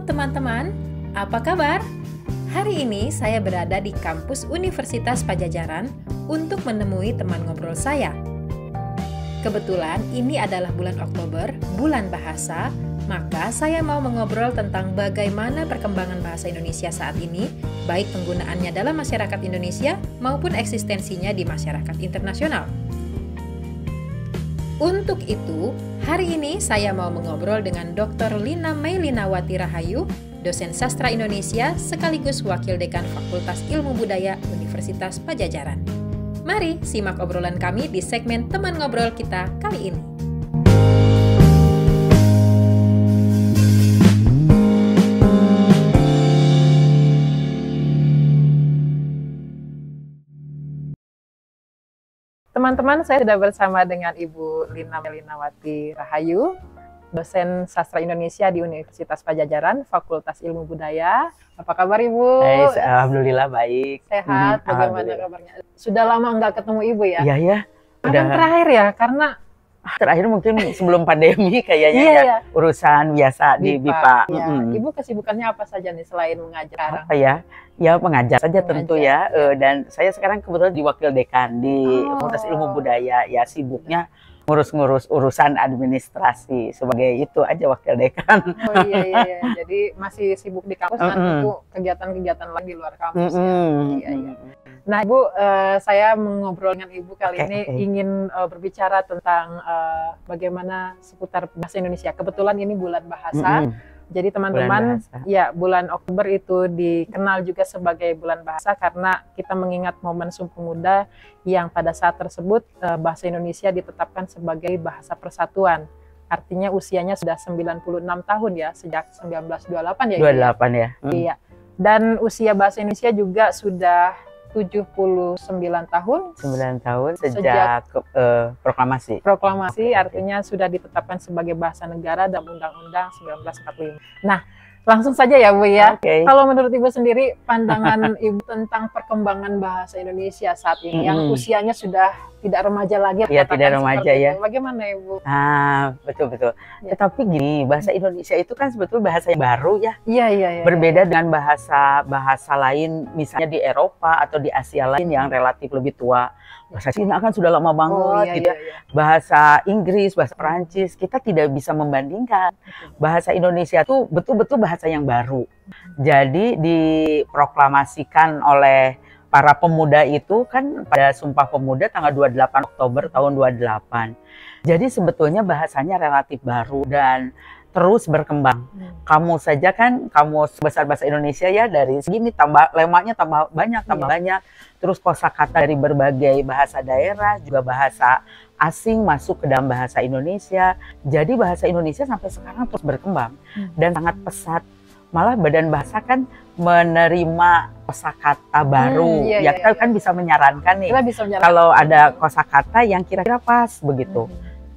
teman-teman, apa kabar? Hari ini saya berada di kampus Universitas Padjadjaran untuk menemui teman ngobrol saya. Kebetulan ini adalah bulan Oktober, bulan bahasa, maka saya mau mengobrol tentang bagaimana perkembangan bahasa Indonesia saat ini, baik penggunaannya dalam masyarakat Indonesia maupun eksistensinya di masyarakat internasional. Untuk itu, hari ini saya mau mengobrol dengan Dr. Lina Meilinawati Rahayu, dosen sastra Indonesia sekaligus Wakil Dekan Fakultas Ilmu Budaya Universitas Padjadjaran. Mari simak obrolan kami di segmen Teman Ngobrol kita kali ini. Teman-teman, saya sudah bersama dengan Ibu Lina Meilinawati Rahayu, dosen sastra Indonesia di Universitas Padjadjaran, Fakultas Ilmu Budaya. Apa kabar Ibu? Baik, alhamdulillah baik. Sehat, bagaimana kabarnya? Sudah lama nggak ketemu Ibu ya? Iya ya. Kapan terakhir ya? Karena terakhir mungkin sebelum pandemi kayaknya iya. Urusan biasa di BIPA. Ya. Ibu kesibukannya apa saja nih selain mengajar? Apa ya? Ya mengajar saja tentu ya. Dan saya sekarang kebetulan di Wakil Dekan di Fakultas Ilmu Budaya. Ya sibuknya ngurus-ngurus urusan administrasi sebagai itu aja Wakil Dekan. Oh iya. Jadi masih sibuk di kampus dan tentu kegiatan-kegiatan lain di luar kampus ya. Iya. Nah Ibu, saya mengobrol dengan Ibu kali ini ingin berbicara tentang bagaimana seputar bahasa Indonesia. Kebetulan ini bulan bahasa. Jadi teman-teman, ya bulan Oktober itu dikenal juga sebagai bulan bahasa karena kita mengingat momen Sumpah Pemuda yang pada saat tersebut bahasa Indonesia ditetapkan sebagai bahasa persatuan. Artinya usianya sudah 96 tahun ya, sejak 1928 ya. 28 ya. Iya. Dan usia bahasa Indonesia juga sudah 79 tahun. 9 tahun sejak proklamasi. Proklamasi artinya sudah ditetapkan sebagai bahasa negara dalam Undang-Undang 1945. Nah, langsung saja ya Bu ya. Kalau menurut Ibu sendiri, pandangan Ibu tentang perkembangan bahasa Indonesia saat ini yang usianya sudah tidak remaja lagi. Ya, tidak remaja ya. Bagaimana Ibu? Betul. Ya. Tetapi gini, bahasa Indonesia itu kan sebetulnya bahasa yang baru ya. Iya. Berbeda dengan bahasa lain, misalnya di Eropa atau di Asia lain yang relatif lebih tua. Bahasa Cina kan sudah lama banget gitu. Bahasa Inggris, bahasa Perancis, kita tidak bisa membandingkan. Bahasa Indonesia itu betul-betul bahasa yang baru. Jadi diproklamasikan oleh para pemuda itu kan pada Sumpah Pemuda tanggal 28 Oktober tahun 28. Jadi sebetulnya bahasanya relatif baru dan terus berkembang. Kamu saja kan, kamus besar bahasa Indonesia ya dari segini tambah lemanya tambah banyak. Terus kosakata dari berbagai bahasa daerah, juga bahasa asing masuk ke dalam bahasa Indonesia. Jadi bahasa Indonesia sampai sekarang terus berkembang dan sangat pesat. Malah Badan Bahasa kan menerima kosakata baru. Kita kan bisa menyarankan nih kalau ada kosakata yang kira-kira pas begitu.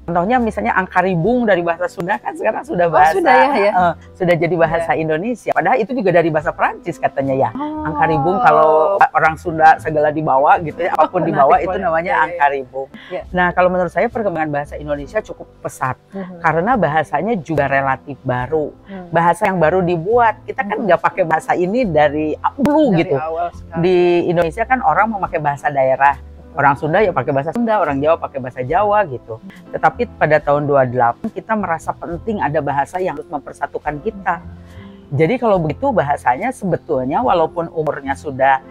Contohnya misalnya angkaribung dari bahasa Sunda kan sekarang sudah sudah jadi bahasa Indonesia. Padahal itu juga dari bahasa Perancis katanya ya. Angkaribung kalau orang Sunda segala dibawa gitu ya, apapun dibawa itu namanya angkaribung. Nah kalau menurut saya perkembangan bahasa Indonesia cukup pesat karena bahasanya juga relatif baru. Bahasa yang baru dibuat. Kita kan nggak pakai bahasa ini dari dulu gitu. Di Indonesia kan orang memakai bahasa daerah. Orang Sunda ya pakai bahasa Sunda, orang Jawa pakai bahasa Jawa gitu. Tetapi pada tahun 28 kita merasa penting ada bahasa yang harus mempersatukan kita. Jadi kalau begitu bahasanya sebetulnya walaupun umurnya sudah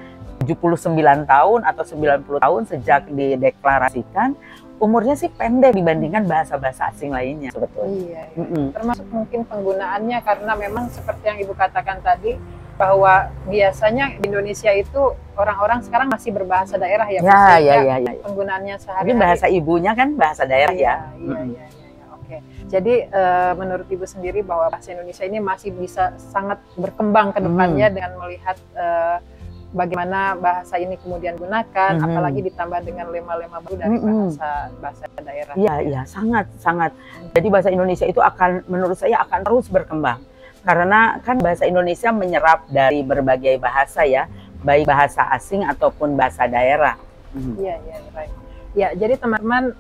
79 tahun atau 90 tahun sejak dideklarasikan, umurnya sih pendek dibandingkan bahasa-bahasa asing lainnya sebetulnya. Termasuk mungkin penggunaannya karena memang seperti yang Ibu katakan tadi, bahwa biasanya di Indonesia itu orang-orang sekarang masih berbahasa daerah ya. Penggunaannya sehari-hari. Tapi bahasa ibunya kan bahasa daerah ya. Oke. Jadi menurut Ibu sendiri bahwa bahasa Indonesia ini masih bisa sangat berkembang ke depannya dengan melihat bagaimana bahasa ini kemudian gunakan, apalagi ditambah dengan lema-lema baru dari bahasa daerah. Iya, sangat. Jadi bahasa Indonesia itu menurut saya akan terus berkembang. Karena kan bahasa Indonesia menyerap dari berbagai bahasa ya, baik bahasa asing ataupun bahasa daerah. Iya, baik. Ya, jadi teman-teman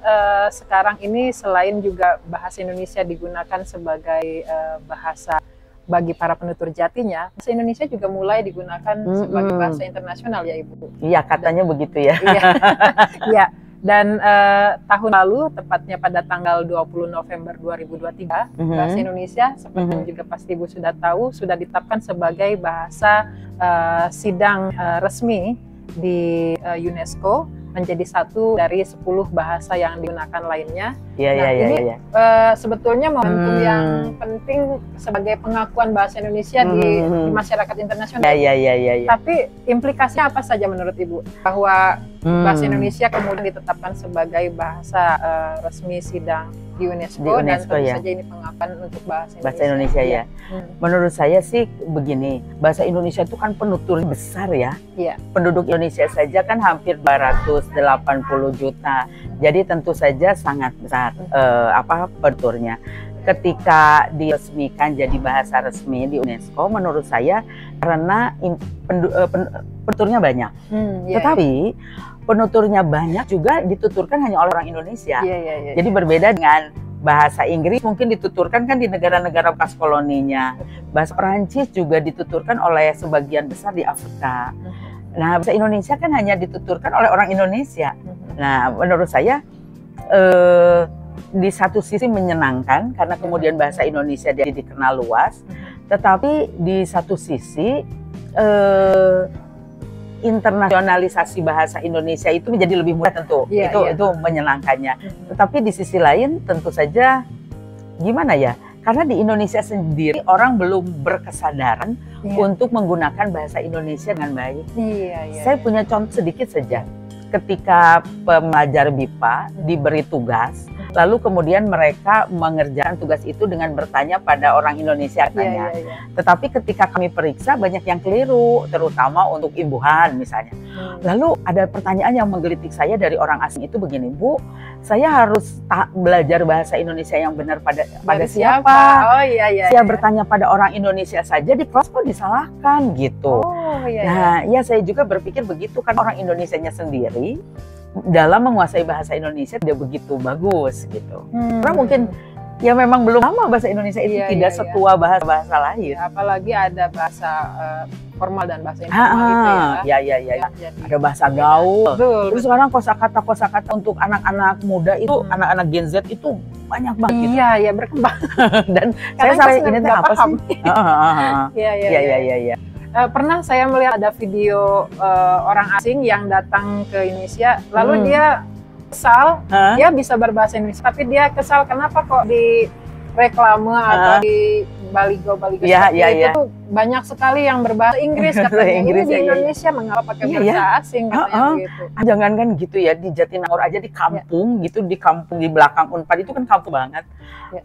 sekarang ini selain juga bahasa Indonesia digunakan sebagai bahasa bagi para penutur jatinya, bahasa Indonesia juga mulai digunakan sebagai bahasa internasional ya Ibu. Iya, katanya begitu ya. Iya. Iya. Dan tahun lalu, tepatnya pada tanggal 20 November 2023, bahasa Indonesia, seperti yang juga pasti Ibu sudah tahu, sudah ditetapkan sebagai bahasa sidang resmi di UNESCO, menjadi satu dari 10 bahasa yang digunakan lainnya. Ini sebetulnya momentum yang penting sebagai pengakuan bahasa Indonesia di masyarakat internasional. Tapi implikasinya apa saja menurut Ibu? Bahwa bahasa Indonesia kemudian ditetapkan sebagai bahasa resmi sidang di UNESCO dan tentu saja ini pengakuan untuk bahasa Indonesia ya. Menurut saya sih begini, bahasa Indonesia itu kan penutur besar ya. Penduduk Indonesia saja kan hampir 280 juta. Jadi tentu saja sangat besar penuturnya. Ketika diresmikan jadi bahasa resmi di UNESCO, menurut saya karena penuturnya banyak. Tetapi penuturnya banyak juga dituturkan hanya oleh orang Indonesia. Jadi berbeda dengan bahasa Inggris mungkin dituturkan kan di negara-negara bekas koloninya. Bahasa Perancis juga dituturkan oleh sebagian besar di Afrika. Nah, bahasa Indonesia kan hanya dituturkan oleh orang Indonesia. Nah, menurut saya di satu sisi menyenangkan karena kemudian bahasa Indonesia jadi dikenal luas, tetapi di satu sisi internasionalisasi bahasa Indonesia itu menjadi lebih mudah tentu. Itu menyenangkannya. Tetapi di sisi lain tentu saja gimana ya? Karena di Indonesia sendiri orang belum berkesadaran untuk menggunakan bahasa Indonesia dengan baik. Saya punya contoh sedikit saja. Ketika pelajar BIPA diberi tugas, lalu kemudian mereka mengerjakan tugas itu dengan bertanya pada orang Indonesia katanya. Tetapi ketika kami periksa banyak yang keliru, terutama untuk imbuhan misalnya. Lalu ada pertanyaan yang menggelitik saya dari orang asing itu begini, Bu, saya harus belajar bahasa Indonesia yang benar pada siapa? Saya bertanya pada orang Indonesia saja di kelas kok disalahkan gitu. Nah, ya saya juga berpikir begitu kan orang Indonesianya sendiri dalam menguasai bahasa Indonesia tidak begitu bagus gitu. Karena mungkin ya memang belum lama bahasa Indonesia itu tidak setua bahasa-bahasa lain. Apalagi ada bahasa formal dan bahasa informal gitu ya. Ada bahasa gaul. Terus sekarang kosakata untuk anak-anak muda itu, anak-anak Gen Z itu banyak banget gitu. Iya, berkembang. Dan saya sampai ini teh apa sih? Iya. Pernah saya melihat ada video orang asing yang datang ke Indonesia, lalu dia kesal, dia bisa berbahasa Indonesia, tapi dia kesal kenapa kok di reklame atau di baligo-baligo itu banyak sekali yang berbahasa Inggris katanya. Ini di Indonesia mengapa pakai bahasa asing katanya gitu. Jangan kan gitu ya, di Jatinangor aja di kampung gitu, di kampung di belakang Unpad itu kan kampung banget.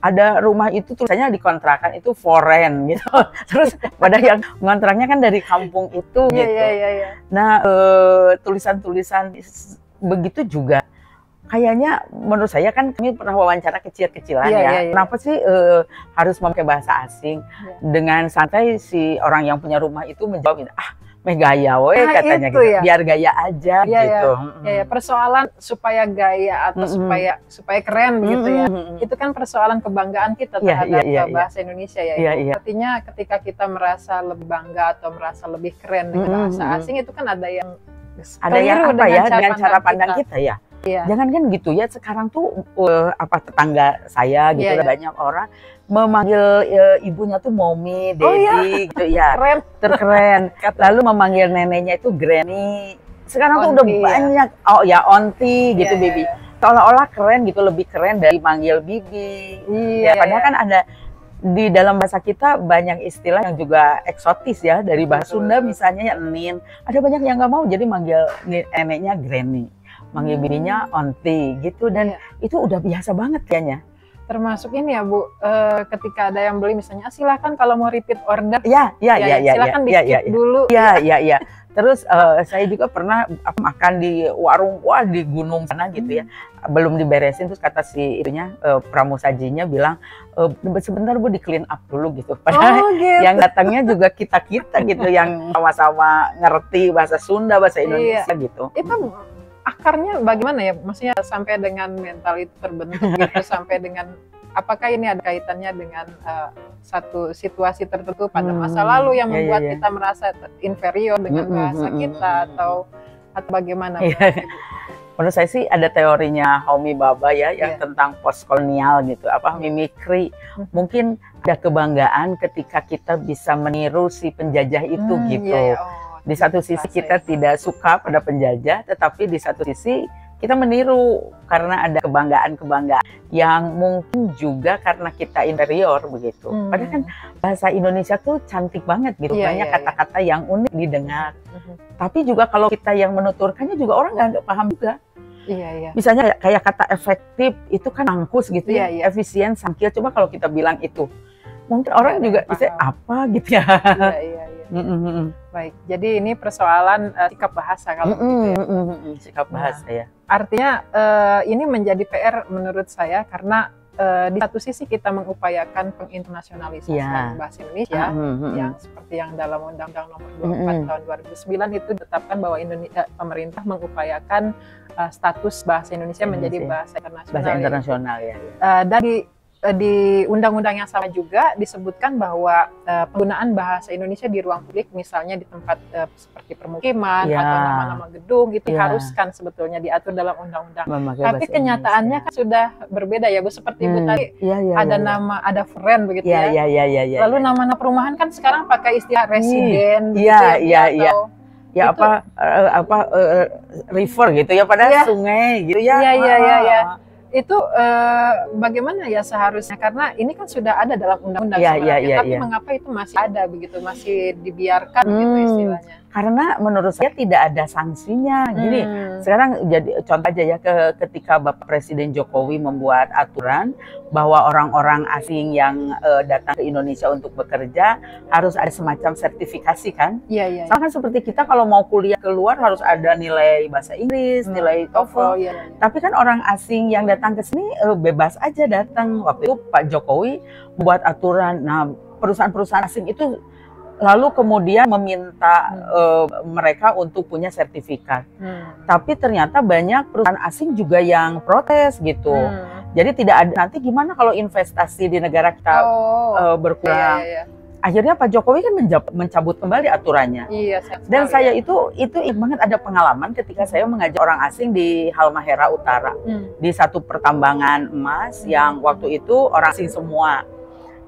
Ada rumah itu tulisannya dikontrakan itu foreign gitu. Terus pada yang ngontraknya kan dari kampung itu gitu. Nah, tulisan-tulisan begitu juga kayaknya menurut saya kan kami pernah wawancara kecil-kecilan Kenapa sih harus memakai bahasa asing? Dengan santai si orang yang punya rumah itu menjawab, meh gaya weh katanya gitu. Biar gaya aja gitu. Persoalan supaya gaya atau supaya keren begitu ya. Itu kan persoalan kebanggaan kita terhadap bahasa Indonesia ya. Artinya ketika kita merasa lebih bangga atau merasa lebih keren dengan bahasa asing itu kan ada yang apa ya dengan cara pandang kita ya. Jangan kan gitu ya, sekarang tuh tetangga saya gitu banyak orang memanggil ibunya tuh mommy, daddy gitu ya. Keren. Lalu memanggil neneknya itu granny. Sekarang tuh udah banyak auntie gitu baby. Seolah-olah keren gitu, lebih keren dari manggil bibi. Padahal kan ada di dalam bahasa kita banyak istilah yang juga eksotis ya, dari bahasa Sunda misalnya nin. Ada banyak yang nggak mau jadi manggil neneknya granny. Manggil bibinya onti gitu, dan itu udah biasa banget kayaknya. Termasuk ini ya Bu, ketika ada yang beli misalnya silakan kalau mau repeat order silakan di-skip dulu. Terus saya juga pernah makan di warung di gunung sana gitu ya, belum diberesin, terus kata si itunya pramusajinya bilang sebentar Bu di clean up dulu gitu. Padahal gitu. Yang datangnya juga kita gitu yang sama-sama ngerti bahasa Sunda, bahasa Indonesia gitu. Itu akarnya bagaimana ya? Maksudnya sampai dengan mental itu terbentuk gitu, sampai dengan apakah ini ada kaitannya dengan satu situasi tertentu pada masa lalu yang membuat kita merasa inferior dengan bahasa kita atau bagaimana? Menurut saya sih ada teorinya Homi Bhabha ya, yang tentang postkolonial gitu, mimikri. Mungkin ada kebanggaan ketika kita bisa meniru si penjajah itu gitu. Di satu sisi kita tidak suka pada penjajah, tetapi di satu sisi kita meniru karena ada kebanggaan-kebanggaan yang mungkin juga karena kita inferior begitu. Padahal kan bahasa Indonesia tuh cantik banget gitu, banyak kata-kata yang unik didengar. Tapi juga kalau kita yang menuturkannya juga orang nggak paham juga. Misalnya kayak kata efektif itu kan angkus gitu ya, efisien, sangkil. Coba kalau kita bilang itu, mungkin orang juga bisa apa gitu ya. Baik, jadi ini persoalan sikap bahasa kalau gitu ya. Sikap bahasa ya. Artinya ini menjadi PR menurut saya karena di satu sisi kita mengupayakan penginternasionalisasi bahasa Indonesia yang seperti yang dalam Undang-Undang Nomor 24 tahun 2009 itu ditetapkan bahwa pemerintah mengupayakan status bahasa Indonesia menjadi bahasa internasional. Bahasa internasional ya. Dan di undang-undang yang sama juga disebutkan bahwa penggunaan bahasa Indonesia di ruang publik, misalnya di tempat seperti permukiman atau nama-nama gedung, itu diharuskan sebetulnya diatur dalam undang-undang. Tapi kenyataannya kan sudah berbeda ya Bu, seperti Bu tadi ada nama, ada friend begitu ya. Lalu nama-nama perumahan kan sekarang pakai istilah residen. River gitu ya, padahal sungai gitu ya. Itu bagaimana ya seharusnya, karena ini kan sudah ada dalam undang-undang tapi mengapa itu masih ada begitu, masih dibiarkan gitu istilahnya? Karena menurut saya tidak ada sanksinya. Gini, sekarang jadi contoh aja ya, ketika Bapak Presiden Jokowi membuat aturan bahwa orang-orang asing yang datang ke Indonesia untuk bekerja harus ada semacam sertifikasi kan? Sama kan seperti kita kalau mau kuliah keluar harus ada nilai bahasa Inggris, nilai TOEFL. Tapi kan orang asing yang datang ke sini bebas aja datang. Waktu itu Pak Jokowi buat aturan. Nah, perusahaan-perusahaan asing itu lalu kemudian meminta mereka untuk punya sertifikat. Tapi ternyata banyak perusahaan asing juga yang protes gitu. Jadi tidak ada, nanti gimana kalau investasi di negara kita berkurang. Akhirnya Pak Jokowi kan mencabut kembali aturannya. Dan saya itu banget ada pengalaman ketika saya mengajak orang asing di Halmahera Utara. Di satu pertambangan emas yang waktu itu orang asing semua.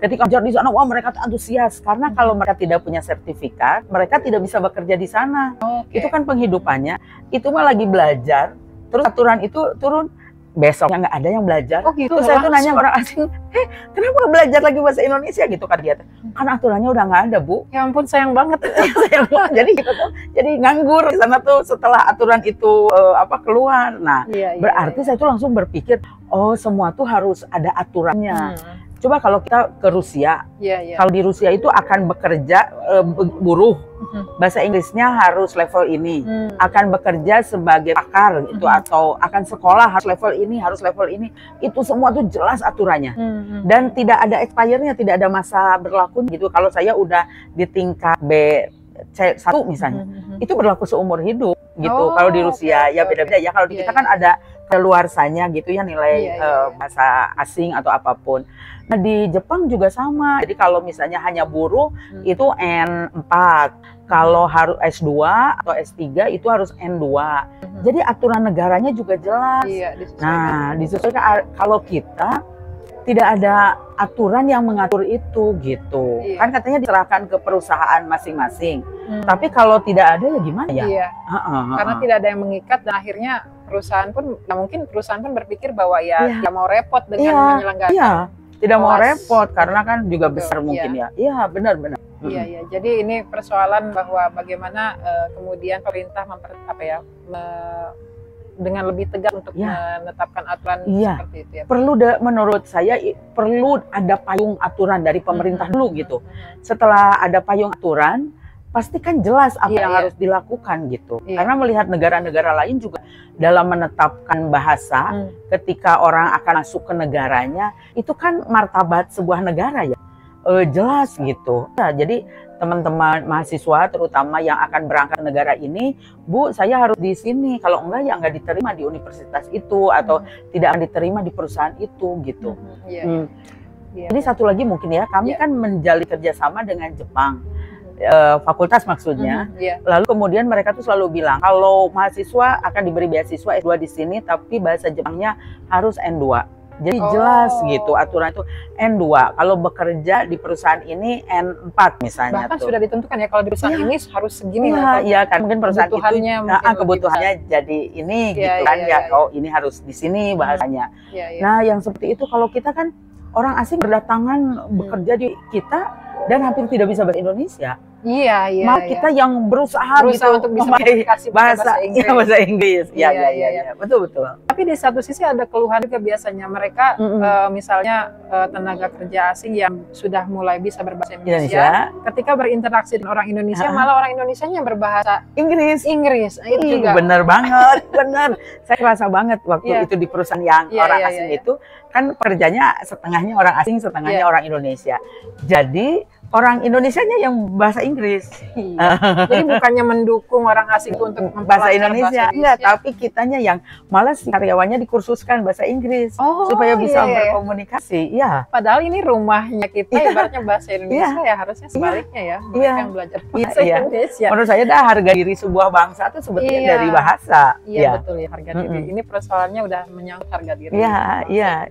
Ketika belajar di sana, wah mereka tuh antusias karena kalau mereka tidak punya sertifikat, mereka tidak bisa bekerja di sana. Itu kan penghidupannya. Itu mah lagi belajar, terus aturan itu turun, besoknya nggak ada yang belajar. Terus saya tuh nanya orang asing, kenapa belajar lagi bahasa Indonesia gitu kan dia? Karena aturannya udah nggak ada, Bu. Ya ampun, sayang banget. Jadi kita tuh jadi nganggur di sana tuh setelah aturan itu keluar. Nah, berarti saya tuh langsung berpikir, oh semua tuh harus ada aturannya. Coba kalau kita ke Rusia, kalau di Rusia itu akan bekerja buruh, bahasa Inggrisnya harus level ini, akan bekerja sebagai pakar gitu, atau akan sekolah harus level ini, itu semua tuh jelas aturannya, dan tidak ada expire-nya, tidak ada masa berlaku gitu. Kalau saya udah di tingkat B1 misalnya, itu berlaku seumur hidup gitu. Kalau di Rusia ya beda-beda ya. Kalau di kita kan ada keluarsanya gitu ya, nilai bahasa asing atau apapun. Nah di Jepang juga sama. Jadi kalau misalnya hanya buruh itu N4. Kalau harus S2 atau S3 itu harus N2. Jadi aturan negaranya juga jelas. Nah disesuaikan. Kalau kita tidak ada aturan yang mengatur itu gitu. Kan katanya diserahkan ke perusahaan masing-masing. Tapi kalau tidak ada ya gimana ya? Karena tidak ada yang mengikat, dan akhirnya perusahaan pun, mungkin perusahaan pun berpikir bahwa tidak mau repot dengan menyelenggarakan. Tidak mau repot karena kan juga besar mungkin ya. Iya benar-benar. Jadi ini persoalan bahwa bagaimana kemudian pemerintah dengan lebih tegas untuk menetapkan aturan seperti itu ya. Menurut saya perlu ada payung aturan dari pemerintah dulu gitu. Setelah ada payung aturan, pasti kan jelas apa yang harus dilakukan gitu. Karena melihat negara-negara lain juga dalam menetapkan bahasa, ketika orang akan masuk ke negaranya, itu kan martabat sebuah negara ya. jelas gitu. Nah, jadi teman-teman mahasiswa terutama yang akan berangkat ke negara ini, Bu, saya harus di sini. Kalau enggak ya enggak diterima di universitas itu atau tidak akan diterima di perusahaan itu gitu. Ini satu lagi mungkin ya, kami kan menjalin kerjasama dengan Jepang. Fakultas maksudnya. Lalu kemudian mereka tuh selalu bilang kalau mahasiswa akan diberi beasiswa S2 di sini, tapi bahasa Jepangnya harus N2. Jadi jelas gitu aturan itu N2. Kalau bekerja di perusahaan ini N4 misalnya. Bahkan sudah ditentukan ya kalau di perusahaan ini harus segini. Iya kan mungkin perusahaan itu kebutuhannya jadi ini gitu kan ya. Oh ini harus di sini bahasanya. Nah yang seperti itu kalau kita kan orang asing berdatangan bekerja di kita dan hampir tidak bisa bahasa Indonesia. Malah kita yang berusaha gitu untuk bisa mengkomunikasi bahasa Inggris. Iya, betul. Tapi di satu sisi ada keluhan juga biasanya mereka misalnya tenaga kerja asing yang sudah mulai bisa berbahasa Indonesia, ketika berinteraksi dengan orang Indonesia malah orang Indonesianya berbahasa Inggris. Itu juga. Bener banget, bener. Saya kerasa banget waktu itu di perusahaan yang orang asing itu kan pekerjanya setengahnya orang asing, setengahnya orang Indonesia. Jadi orang Indonesianya yang bahasa Inggris. Jadi bukannya mendukung orang asing untuk bahasa Indonesia, enggak, tapi kitanya yang malah si karyawannya dikursuskan bahasa Inggris supaya bisa berkomunikasi. Padahal ini rumahnya kita, ibaratnya bahasa Indonesia ya harusnya sebaliknya ya. Mereka yang belajar bahasa Indonesia. Menurut saya harga diri sebuah bangsa itu sebetulnya dari bahasa. Iya betul ya, harga diri. Ini persoalannya udah menyangkut harga diri. Iya.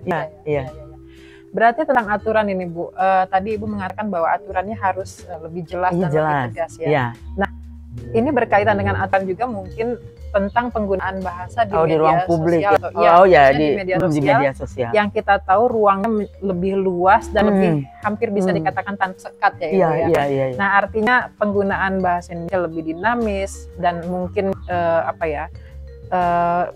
Berarti tentang aturan ini Bu, tadi Ibu mengatakan bahwa aturannya harus lebih jelas dan lebih tegas ya. Nah, ini berkaitan dengan aturan juga mungkin tentang penggunaan bahasa di media ruang publik sosial, di media sosial. Yang kita tahu ruangnya lebih luas dan lebih hampir bisa dikatakan tanpa sekat ya. Iya. Nah, artinya penggunaan bahasa Indonesia lebih dinamis dan mungkin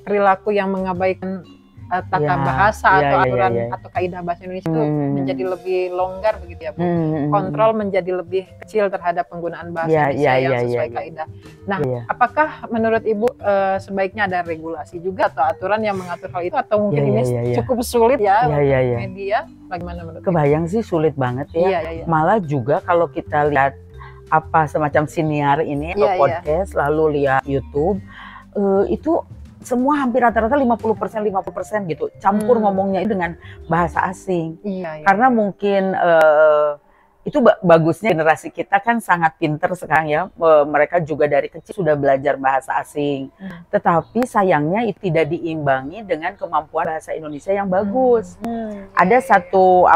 perilaku yang mengabaikan tata bahasa atau aturan atau kaidah bahasa Indonesia itu menjadi lebih longgar begitu ya Bu. Kontrol menjadi lebih kecil terhadap penggunaan bahasa Indonesia yang sesuai kaidah. Nah, apakah menurut Ibu sebaiknya ada regulasi juga atau aturan yang mengatur hal itu atau mungkin ini cukup sulit ya media? Bagaimana menurut Kebayang sih sulit banget ya. Malah juga kalau kita lihat apa semacam siniar ini atau podcast lalu lihat YouTube itu semua hampir rata-rata 50% gitu campur ngomongnya dengan bahasa asing. Karena mungkin itu bagusnya generasi kita kan sangat pinter sekarang ya, mereka juga dari kecil sudah belajar bahasa asing. Tetapi sayangnya itu tidak diimbangi dengan kemampuan bahasa Indonesia yang bagus. Ada satu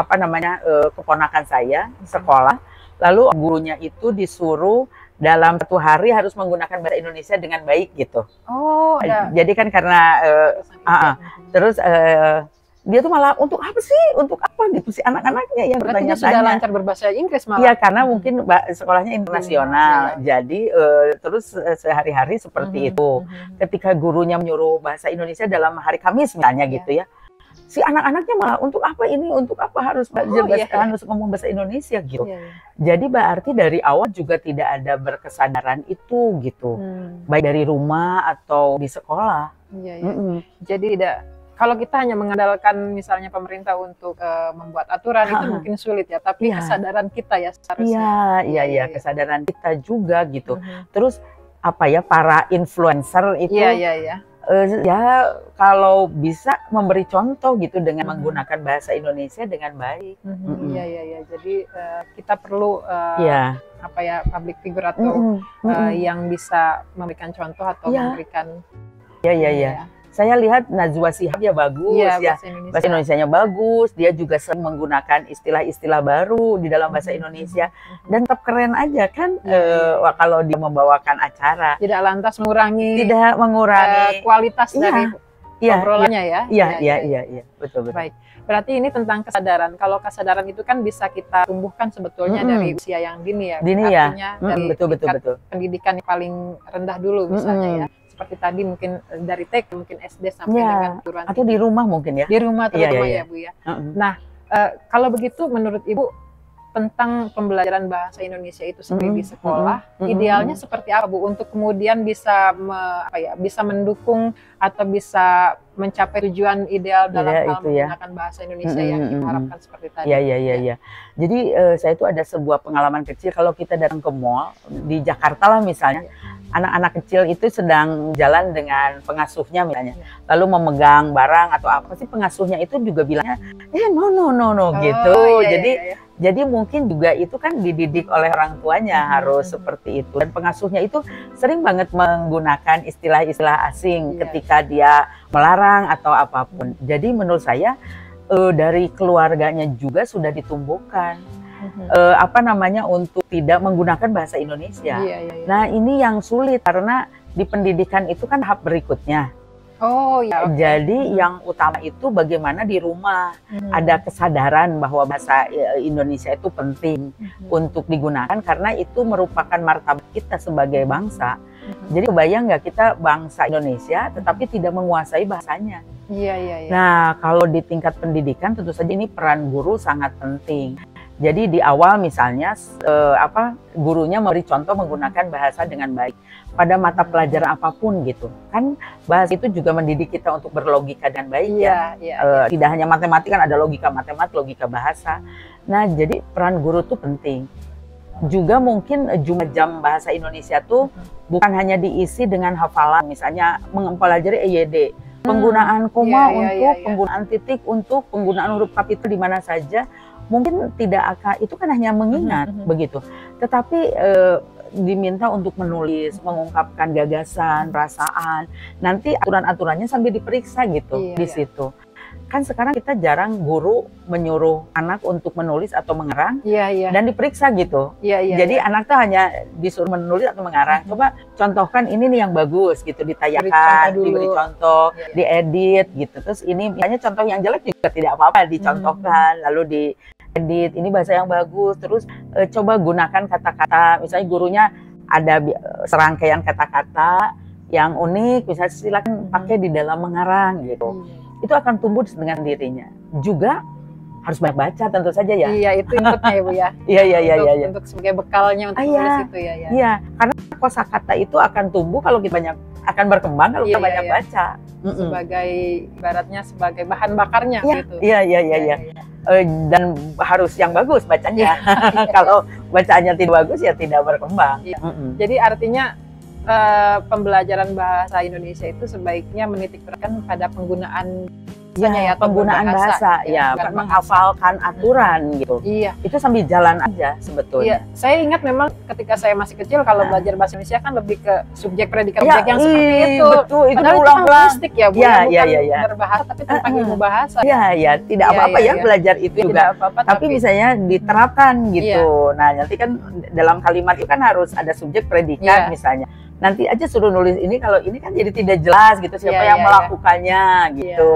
keponakan saya sekolah, lalu gurunya itu disuruh dalam 1 hari harus menggunakan bahasa Indonesia dengan baik gitu. Jadi kan karena terus dia tuh malah untuk apa sih? Untuk apa gitu sih anak-anaknya yang bertanya-tanya. Sudah lancar berbahasa Inggris malah. Iya, karena mungkin sekolahnya internasional. Jadi terus sehari-hari seperti itu. Ketika gurunya menyuruh bahasa Indonesia dalam hari Kamis misalnya gitu ya. Si anak-anaknya malah untuk apa ini, untuk apa harus belajar harus ngomong bahasa Indonesia gitu. Jadi berarti dari awal juga tidak ada berkesadaran itu gitu, baik dari rumah atau di sekolah. Jadi kalau kita hanya mengandalkan misalnya pemerintah untuk membuat aturan itu mungkin sulit ya, tapi kesadaran kita ya seharusnya. Iya, kesadaran kita juga gitu. Terus para influencer itu. Ya kalau bisa memberi contoh gitu dengan menggunakan bahasa Indonesia dengan baik. Jadi kita perlu public figure atau yang bisa memberikan contoh atau memberikan. Saya lihat Najwa Shihab ya bagus bahasa Indonesianya bagus, dia juga sering menggunakan istilah-istilah baru di dalam bahasa Indonesia dan tetap keren aja kan kalau dia membawakan acara. Tidak lantas mengurangi kualitas dari obrolannya ya. Iya, betul. Baik. Berarti ini tentang kesadaran. Kalau kesadaran itu kan bisa kita tumbuhkan sebetulnya dari usia yang dini ya. Artinya dari betul. pendidikan yang paling rendah dulu misalnya ya. Seperti tadi mungkin dari TK, mungkin SD sampai dengan perguruan tinggi. Atau di rumah mungkin ya. Di rumah terutama ya Bu ya. Nah, kalau begitu menurut Ibu tentang pembelajaran bahasa Indonesia itu sendiri di sekolah, idealnya seperti apa Bu untuk kemudian bisa bisa mendukung atau bisa mencapai tujuan ideal dalam hal menggunakan bahasa Indonesia yang kita harapkan seperti tadi. Iya. Jadi saya itu ada sebuah pengalaman kecil kalau kita datang ke mall di Jakarta lah misalnya, anak-anak kecil itu sedang jalan dengan pengasuhnya misalnya, lalu memegang barang atau apa sih, pengasuhnya itu juga bilangnya, no gitu. Jadi mungkin juga itu kan dididik oleh orang tuanya harus seperti itu. Dan pengasuhnya itu sering banget menggunakan istilah-istilah asing ketika dia melarang atau apapun. Jadi menurut saya dari keluarganya juga sudah ditumbuhkan untuk tidak menggunakan bahasa Indonesia. Nah ini yang sulit karena di pendidikan itu kan tahap berikutnya. Jadi yang utama itu bagaimana di rumah ada kesadaran bahwa bahasa Indonesia itu penting untuk digunakan karena itu merupakan martabat kita sebagai bangsa. Jadi kebayang nggak kita bangsa Indonesia tetapi tidak menguasai bahasanya? Nah kalau di tingkat pendidikan tentu saja ini peran guru sangat penting. Jadi di awal misalnya gurunya memberi contoh menggunakan bahasa dengan baik pada mata pelajaran apapun gitu. Kan bahasa itu juga mendidik kita untuk berlogika dengan baik Tidak hanya matematika, kan ada logika matematik, logika bahasa. Nah, jadi peran guru tuh penting. Juga mungkin jumlah jam bahasa Indonesia tuh bukan hanya diisi dengan hafalan, misalnya mempelajari EYD. Penggunaan koma penggunaan titik untuk penggunaan huruf kapital di mana saja. Mungkin tidak akan, itu kan hanya mengingat begitu. Tetapi diminta untuk menulis, mengungkapkan gagasan, perasaan. Nanti aturan-aturannya sambil diperiksa gitu di situ. Kan sekarang kita jarang guru menyuruh anak untuk menulis atau mengarang dan diperiksa gitu. Jadi anak tuh hanya disuruh menulis atau mengarang. Coba contohkan ini nih yang bagus gitu, ditayangkan, diberi contoh, diedit gitu. Terus ini misalnya contoh yang jelek juga tidak apa-apa, dicontohkan lalu diedit. Ini bahasa yang bagus. Terus coba gunakan kata-kata, misalnya gurunya ada serangkaian kata-kata yang unik, misalnya silakan pakai di dalam mengarang gitu. Itu akan tumbuh dengan dirinya. Juga harus banyak baca tentu saja ya. Iya, itu inputnya ya Bu ya. Iya. Untuk sebagai bekalnya untuk menulis itu ya. Iya, karena kosakata itu akan tumbuh kalau kita akan berkembang kalau kita banyak baca. Sebagai ibaratnya sebagai bahan bakarnya gitu. Iya. Dan harus yang bagus bacanya. Kalau bacaannya tidak bagus ya tidak berkembang. Jadi artinya pembelajaran bahasa Indonesia itu sebaiknya menitik beratkan pada penggunaan penggunaan bahasa bukan menghafalkan aturan gitu. Itu sambil jalan aja sebetulnya. Saya ingat memang ketika saya masih kecil kalau belajar bahasa Indonesia kan lebih ke subjek predikat objek yang seperti itu. Betul, itu ulang-ulang ya Bu, bukan berbahasa tapi tentang ilmu bahasa. Tidak apa-apa belajar itu juga. Tapi misalnya diterapkan gitu. Nah, nanti kan dalam kalimat itu kan harus ada subjek predikat misalnya. Nanti aja suruh nulis ini, kalau ini kan jadi tidak jelas gitu siapa yang melakukannya gitu.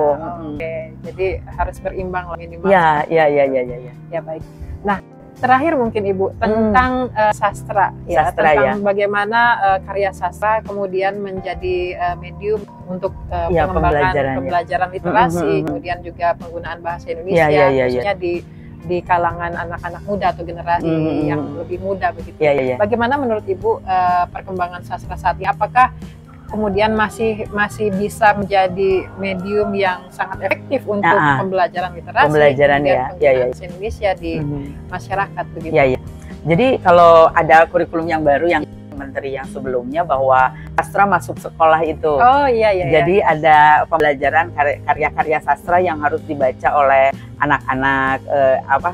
Jadi harus berimbang lah minimal. Iya. Baik. Nah, terakhir mungkin Ibu tentang sastra tentang bagaimana karya sastra kemudian menjadi medium untuk pengembangan pembelajaran literasi, kemudian juga penggunaan bahasa Indonesia khususnya di kalangan anak-anak muda atau generasi yang lebih muda begitu. Bagaimana menurut Ibu perkembangan sastra saat ini? Apakah kemudian masih bisa menjadi medium yang sangat efektif untuk pembelajaran literasi, penggunaan bahasa Indonesia di masyarakat begitu? Jadi kalau ada kurikulum yang baru yang Menteri yang sebelumnya bahwa sastra masuk sekolah itu. Jadi ada pembelajaran karya-karya sastra yang harus dibaca oleh anak-anak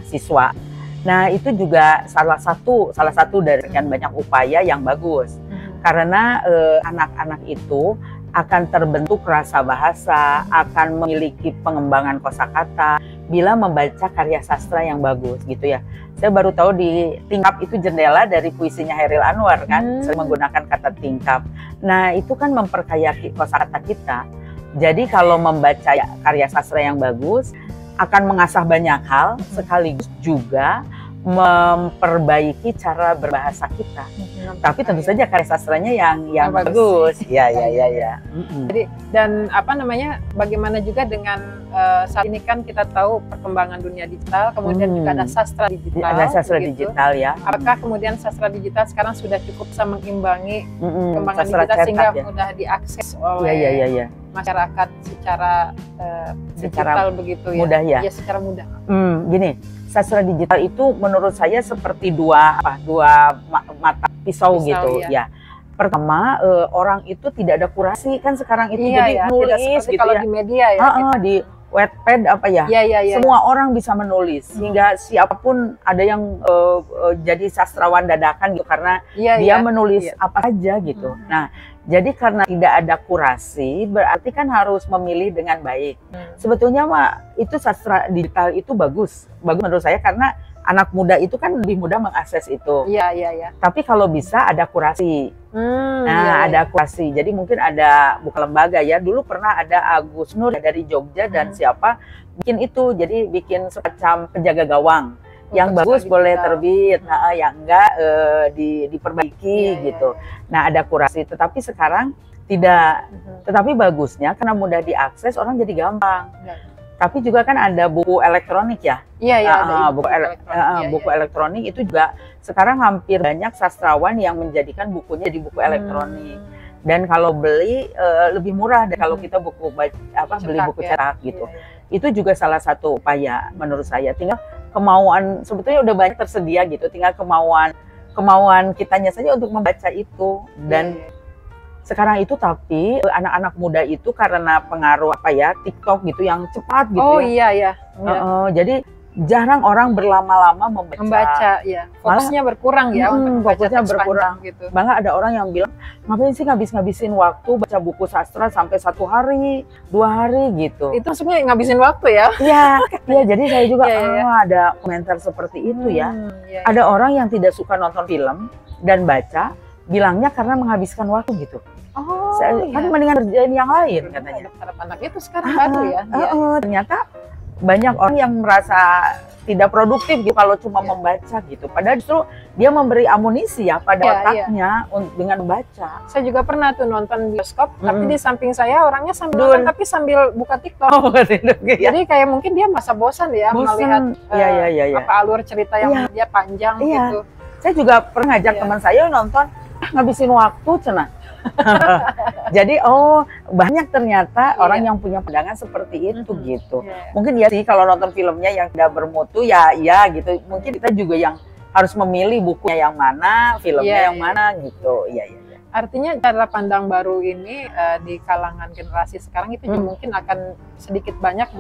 siswa. Nah, itu juga salah satu dari sekian banyak upaya yang bagus. Karena anak-anak itu akan terbentuk rasa bahasa, akan memiliki pengembangan kosakata bila membaca karya sastra yang bagus gitu ya. Saya baru tahu di tingkap itu jendela dari puisinya Hairil Anwar kan, menggunakan kata tingkap. Nah, itu kan memperkaya kosakata kita. Jadi kalau membaca karya sastra yang bagus akan mengasah banyak hal sekaligus juga memperbaiki cara berbahasa kita. Tapi tentu saja karya sastranya yang bagus. Ya. Jadi dan apa namanya, bagaimana juga dengan saat ini kan kita tahu perkembangan dunia digital, kemudian juga ada sastra digital. Ada sastra digital ya. Apakah kemudian sastra digital sekarang sudah cukup bisa mengimbangi perkembangan digital sehingga mudah diakses oleh masyarakat secara digital begitu ya? Mudah ya? Ya, secara mudah. Gini, sastra digital itu menurut saya seperti dua mata pisau gitu ya. Pertama, orang itu tidak ada kurasi kan sekarang itu, jadi nulis gitu kalau ya. Di media ya. Di Wattpad apa ya? Semua orang bisa menulis, sehingga siapapun ada yang jadi sastrawan dadakan gitu karena dia menulis apa aja gitu. Nah, jadi karena tidak ada kurasi, berarti kan harus memilih dengan baik. Sebetulnya mah itu sastra digital itu bagus menurut saya karena anak muda itu kan lebih mudah mengakses itu. Iya. Tapi kalau bisa ada kurasi. Ada kurasi. Jadi mungkin ada bukan lembaga ya. Dulu pernah ada Agus Nur dari Jogja dan siapa bikin itu. Jadi bikin semacam penjaga gawang. Yang bagus boleh terbit, yang enggak diperbaiki gitu. Nah, ada kurasi. Tetapi sekarang tidak. Tetapi bagusnya karena mudah diakses, orang jadi gampang. Tapi juga kan ada buku elektronik ya. Ada buku elektronik itu juga sekarang hampir banyak sastrawan yang menjadikan bukunya di buku elektronik. Dan kalau beli lebih murah dari kalau kita beli buku cetak gitu. Itu juga salah satu upaya menurut saya. Tinggal kemauan, sebetulnya udah banyak tersedia gitu. Tinggal kemauan kitanya saja untuk membaca itu. Dan sekarang itu tapi anak-anak muda itu karena pengaruh TikTok gitu yang cepat gitu. Jadi jarang orang berlama-lama membaca ya. Fokusnya berkurang ya untuk fokusnya berkurang gitu. Malah ada orang yang bilang, ngapain sih ngabisin waktu baca buku sastra sampai 1 hari, 2 hari gitu. Itu maksudnya ngabisin waktu ya? Iya, jadi saya juga ada komentar seperti itu ya. Ada orang yang tidak suka nonton film dan baca, bilangnya karena menghabiskan waktu gitu. Kan mendingan kerjain yang lain katanya. Anak itu sekarang baru ya. Ternyata banyak orang yang merasa tidak produktif gitu kalau cuma membaca gitu. Padahal justru dia memberi amunisi ya pada otaknya dengan membaca. Saya juga pernah tuh nonton bioskop, tapi di samping saya orangnya sambil nonton tapi sambil buka TikTok. Jadi kayak mungkin dia masa bosan ya melihat apa alur cerita yang dia panjang gitu. Saya juga pernah ngajak teman saya nonton, ngabisin waktu cenah. Jadi banyak ternyata orang yang punya pandangan seperti itu gitu. Mungkin ya sih kalau nonton filmnya yang tidak bermutu ya gitu. Mungkin kita juga yang harus memilih bukunya yang mana, filmnya yang mana gitu. Artinya cara pandang baru ini di kalangan generasi sekarang itu juga mungkin akan sedikit banyak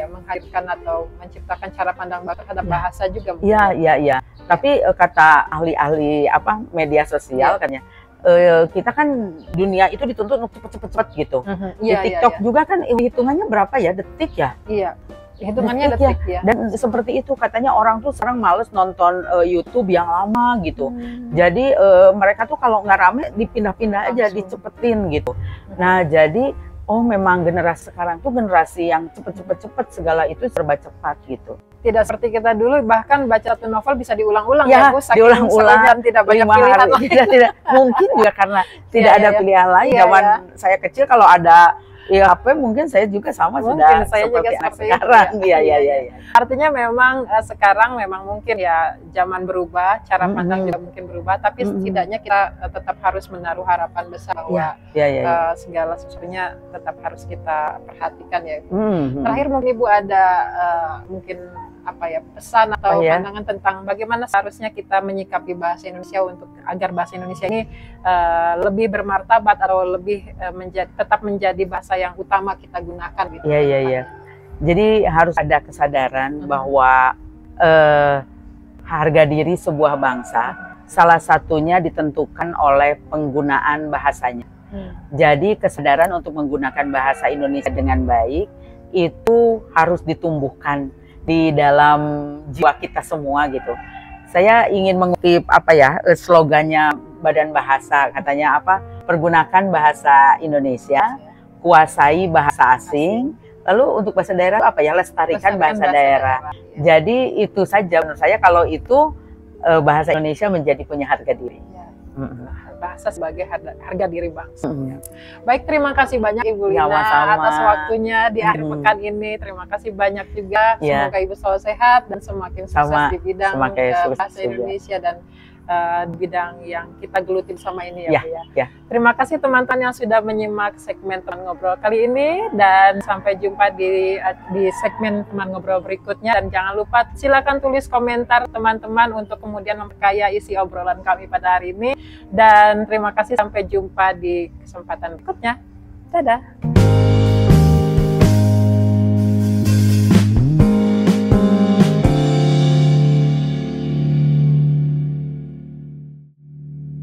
menghadirkan atau menciptakan cara pandang baru terhadap bahasa juga. Iya. Tapi kata ahli-ahli media sosial katanya, kita kan dunia itu dituntut untuk cepet-cepet gitu. Di TikTok juga kan hitungannya berapa ya, detik ya? Iya, hitungannya detik ya. Dan seperti itu katanya orang tuh sekarang males nonton YouTube yang lama gitu. Jadi mereka tuh kalau nggak rame dipindah-pindah aja, dicepetin gitu. Nah jadi memang generasi sekarang tuh generasi yang cepet segala itu serba cepat gitu. Tidak seperti kita dulu, bahkan baca satu novel bisa diulang-ulang diulang-ulang, tidak banyak pilihan lain. Tidak, mungkin juga karena tidak ada pilihan lain. Zaman saya kecil kalau ada HP mungkin saya juga sama sudah seperti anak sekarang. Iya. Artinya memang sekarang memang mungkin ya zaman berubah, cara pandang juga mungkin berubah, tapi setidaknya kita tetap harus menaruh harapan besar bahwa segala sesuatunya tetap harus kita perhatikan ya. Terakhir mungkin Ibu ada mungkin pesan atau pandangan tentang bagaimana seharusnya kita menyikapi bahasa Indonesia agar bahasa Indonesia ini lebih bermartabat atau lebih tetap menjadi bahasa yang utama kita gunakan gitu. Iya. Jadi harus ada kesadaran bahwa harga diri sebuah bangsa salah satunya ditentukan oleh penggunaan bahasanya. Jadi kesadaran untuk menggunakan bahasa Indonesia dengan baik itu harus ditumbuhkan di dalam jiwa kita semua gitu. Saya ingin mengutip slogannya Badan Bahasa, katanya pergunakan bahasa Indonesia, kuasai bahasa asing, Lalu untuk bahasa daerah apa ya? Lestarikan bahasa daerah. Ya. Jadi itu saja menurut saya, kalau itu bahasa Indonesia menjadi punya harga diri. Ya. Bahasa sebagai harga diri bangsa. Ya. Baik, terima kasih banyak Ibu Lina atas waktunya di akhir pekan ini. Terima kasih banyak juga. Semoga Ibu selalu sehat dan semakin sukses di bidang bahasa Indonesia dan bidang yang kita geluti bersama ini ya, Bu ya. Terima kasih teman-teman yang sudah menyimak segmen Teman Ngobrol kali ini, dan sampai jumpa di segmen Teman Ngobrol berikutnya. Dan jangan lupa silakan tulis komentar teman-teman untuk kemudian memperkaya isi obrolan kami pada hari ini. Dan terima kasih, sampai jumpa di kesempatan berikutnya. Dadah.